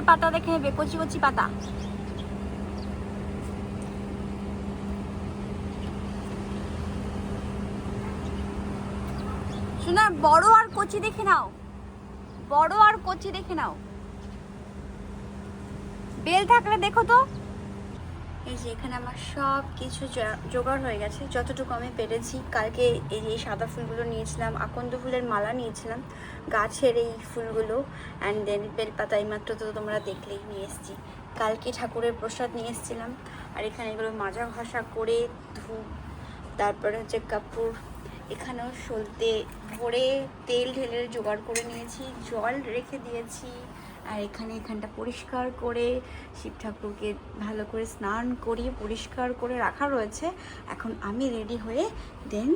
পাতা দেখে নেবে, কচি কচি পাতা। শোনা, বড় আর কচি দেখে নাও, বড় আর কচি দেখে নাও। বেল থাকলে দেখো তো। এই যে এখানে আমার সব কিছু জোগাড় হয়ে গেছে, যতটুকু আমি পেরেছি। কালকে এই যে সাদা ফুলগুলো নিয়েছিলাম, আকন্দ ফুলের মালা নিয়েছিলাম, গাছের এই ফুলগুলো, অ্যান্ড দেন বেলপাতা এইমাত্র তো তোমরা দেখলেই নিয়ে এসেছি। কালকে ঠাকুরের প্রসাদ নিয়ে এসেছিলাম। আর এখানে এগুলো মাজা ঘষা করে, ধূপ, তারপরে হচ্ছে কাপড়, এখানেও সলতে ভরে তেল ঢেলে জোগাড় করে নিয়েছি, জল রেখে দিয়েছি। আর এখানটা পরিষ্কার করে শিব ঠাকুরকে ভালো করে স্নান করিয়ে পরিষ্কার করে রাখা রয়েছে। এখন আমি রেডি হয়ে দেন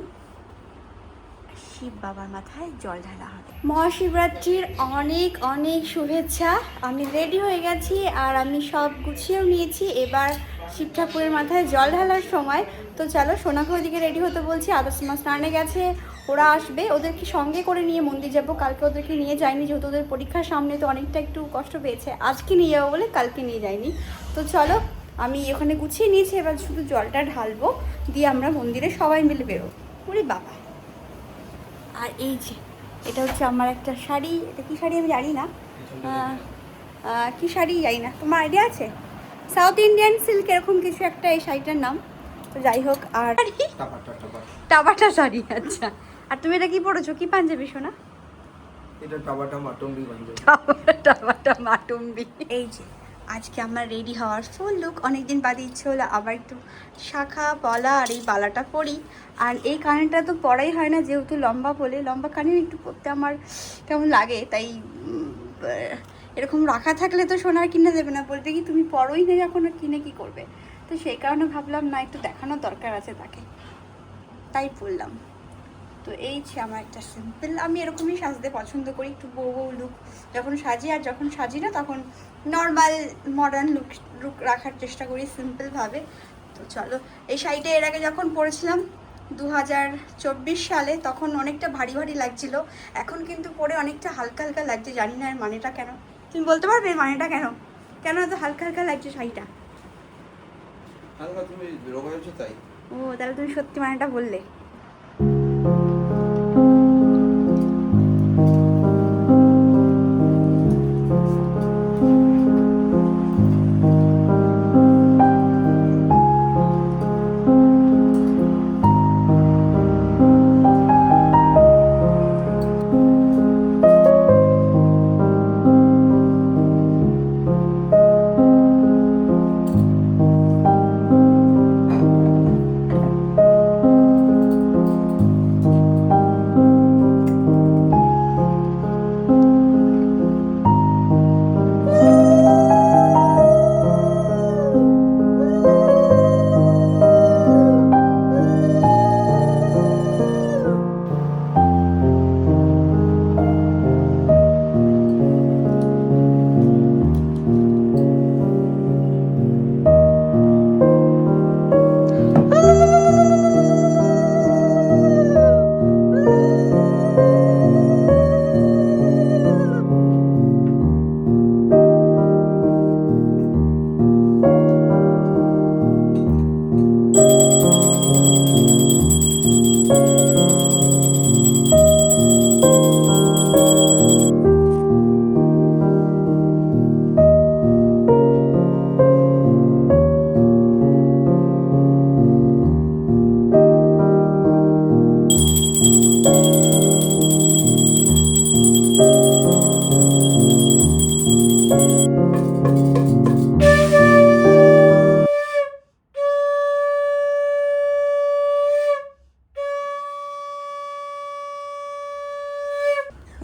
শিব বাবার মাথায় জল ঢালা হবে। মহাশিবরাত্রির অনেক অনেক শুভেচ্ছা। আমি রেডি হয়ে গেছি আর আমি সব গুছিয়েও নিয়েছি। এবার শিব ঠাকুরের মাথায় জল ঢালার সময়। তো চলো, সোনাকে ওদিকে রেডি হতে বলছি, আদার্স মা স্নানে গেছে, ওরা আসবে, ওদেরকে সঙ্গে করে নিয়ে মন্দির যাবো। কালকে ওদেরকে নিয়ে যাইনি, যেহেতু ওদের পরীক্ষার সামনে, তো অনেকটা একটু কষ্ট পেয়েছে। আজকে নিয়ে যাবো বলে কালকে নিয়ে যাইনি। তো চলো, আমি ওখানে গুছিয়ে নিয়েছি, এবার শুধু জলটা ঢালবো, দিয়ে আমরা মন্দিরে সবাই মিলে বেরোবো। ওরে বাবা! আর এই যে এটা হচ্ছে আমার একটা শাড়ি। এটা কী শাড়ি আমি জানি না, কী শাড়ি জানি না, তোমার আইডিয়া আছে? সাউথ ইন্ডিয়ান সিল্ক এরকম কিছু একটা এই শাড়িটার নাম। তো যাই হোক, আর টাবাটা শাড়ি। আচ্ছা, আর তুমি এটা কি পরেছো, কি পাঞ্জাবি সোনা? এটা টাবাটা মাটুম্বি পাঞ্জাবি। টাবাটা মাটুম্বি। এই যে আজকে আমার রেডি হওয়ার ফুল লুক। অনেকদিন বাদে ইচ্ছে হলো আবার একটু শাখা পলা আর এই বালাটা পরি। আর এই কানেরটা তো পরাই হয় না, যেহেতু লম্বা বলে। লম্বা কানের একটু পরতে আমার কেমন লাগে, তাই এরকম রাখা থাকলে তো সোনার কিনে দেবে না, বলবে কি তুমি পরোই না, যখন কিনে কি করবে। তো সেই কারণে ভাবলাম না, একটু দেখানোর দরকার আছে তাকে, তাই পরলাম। তো এই আমার একটা সিম্পল, আমি এরকমই সাজতে পছন্দ করি, একটু বউ বউ লুক যখন সাজি, আর যখন সাজি না তখন নর্মাল মডার্ন লুক রাখার চেষ্টা করি সিম্পলভাবে। তো চলো, এই শাড়িটা এর আগে যখন পরেছিলাম 2024 সালে, তখন অনেকটা ভারী ভারী লাগছিল। এখন কিন্তু পরে অনেকটা হালকা হালকা লাগছে, জানি না এর মানেটা কেন। তুমি বলতে পারবে এর মানেটা কেন, কেন এত হালকা হালকা লাগছে শাড়িটা? হালকা তুমি রোগা হয়েছো তাই। ও, তাহলে তুমি সত্যি মানেটা বললে।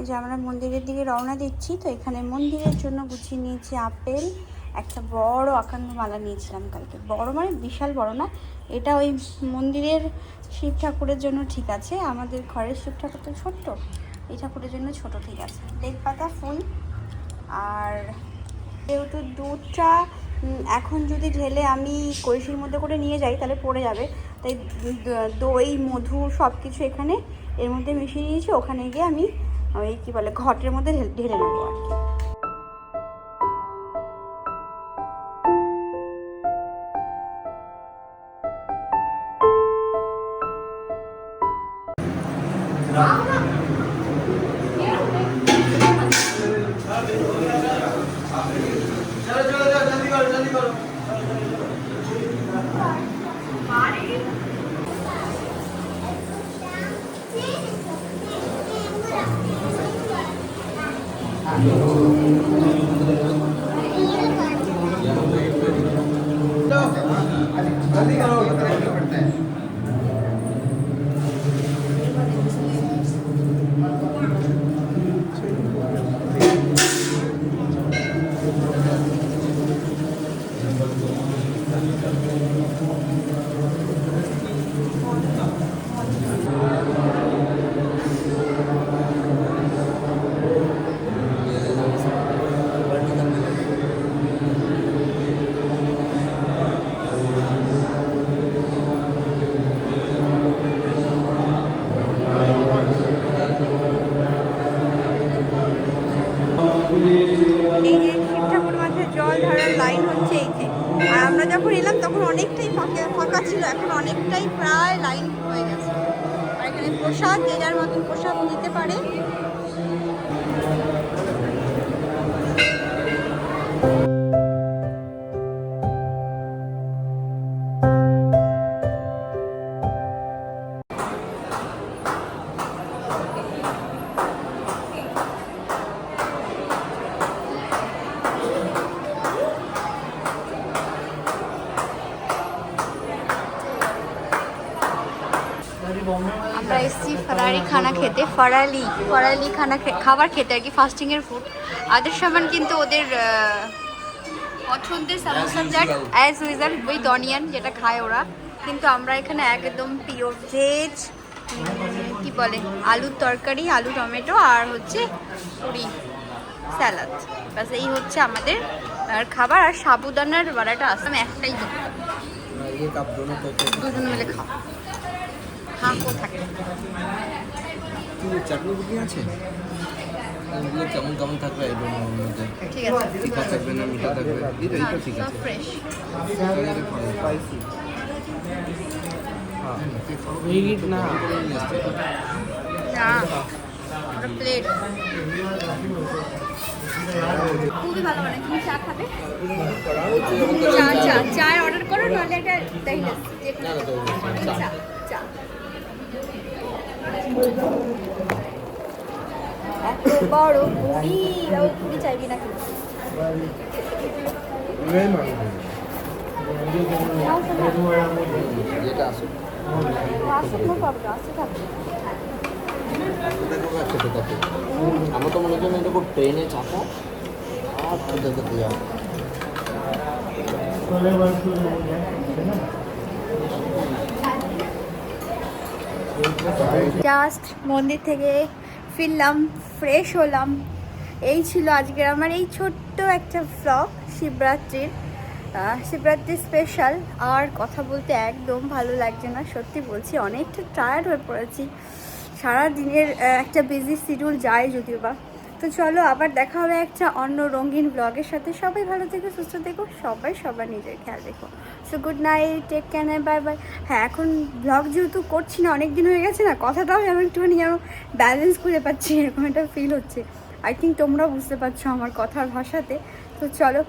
যে আমরা মন্দিরের দিকে রওনা দিচ্ছি। তো এখানে মন্দিরের জন্য গুছিয়ে নিয়েছি আপেল, একটা বড় আকান্দ মালা নিয়েছিলাম কালকে, বড় মানে বিশাল বড় না, এটা ওই মন্দিরের শিব ঠাকুরের জন্য ঠিক আছে, আমাদের ঘরের শিব ঠাকুর তো ছোট্ট, এই ঠাকুরের জন্য ছোট ঠিক আছে। বেলপাতা ফুল, আর যেহেতু দুধটা এখন যদি ঢেলে আমি কলসির মধ্যে করে নিয়ে যাই তাহলে পড়ে যাবে, তাই দই মধু সব কিছু এখানে এর মধ্যে মিশিয়ে নিয়েছি। ওখানে গিয়ে আমি ওই কী বলে ঘটের মধ্যে ঢেলে নেবো আর কি। এই যে শিব ঠাকুর মাথায় জল ঢালার লাইন হচ্ছে এই যে। আর আমরা যখন এলাম তখন অনেকটাই ফাঁকা ছিল, এখন অনেকটাই প্রায় লাইন হয়ে গেছে। আর এখানে প্রসাদ, যে যার মতন প্রসাদ নিতে পারে। আমরা এসেছি ফারারি খানা খেতে, ফারালি খানা খাবার খেতে আর কি, ফাস্টিংয়ের ফুড। আদের সামান কিন্তু ওদের পছন্দের samosa chaat as usual with onion, যেটা খায় ওরা। কিন্তু আমরা এখানে একদম পিওর ভেজ, কি বলে, আলুর তরকারি, আলু টমেটো আর হচ্ছে পুরি স্যালাড, ব্যাস এই হচ্ছে আমাদের খাবার। আর সাবুদানার বড়াটা আসলাম একটাই দুজন মিলে খাও। হাঁকও থাকে। চাটনি বুটনি আছে? ওগুলো কেমন কেমন থাকবে আইডিয়া নেই ওর মধ্যে। ঠিক আছে, তিখা থাকবে না মিঠা থাকবে? এটা ঠিক আছে। ফ্রেশ। স্পাইসি। না না, ওটা প্লেট। খুবই ভালো মানে। তুমি চা খাবে? চা অর্ডার করো, নাহলে একটা দই লাসি, চা চা। এত বড় পুরি, পুরি চাইবি না কিন্তু। যেটা আসুক। আসুক, নো প্রবলেম, আসতে থাকবে। খেতে থাকে। আমার তো মনে হয় এটা খুব ট্রেনে চাপা আর খেতে খেতে যাও। জাস্ট মন্দির থেকে ফিরলাম, ফ্রেশ হলাম। এই ছিল আজকের আমার এই ছোট্ট একটা ভ্লগ শিবরাত্রির, শিবরাত্রি স্পেশাল। আর কথা বলতে একদম ভালো লাগছে না, সত্যি বলছি, অনেকটা টায়ার্ড হয়ে পড়েছি। সারা দিনের একটা বিজি শিডিউল যায় যদিও বা। তো চলো আবার দেখা হবে একটা অন্য রঙিন ব্লগের সাথে। সবাই ভালো থেকো, সুস্থ থেকো, সবার নিজের খেয়াল রেখো। So good night, take care, bye bye. হ্যাঁ, এখন ব্লগ যেহেতু করছি না, অনেক দিন হয়ে গেছে না, কথাটাও আমি একটুখানি যেন ব্যালেন্স করে পাচ্ছি, এরকম একটা ফিল হচ্ছে। আই থিঙ্ক তোমরাও বুঝতে পারছো আমার কথার ভাষাতে। তো চলো।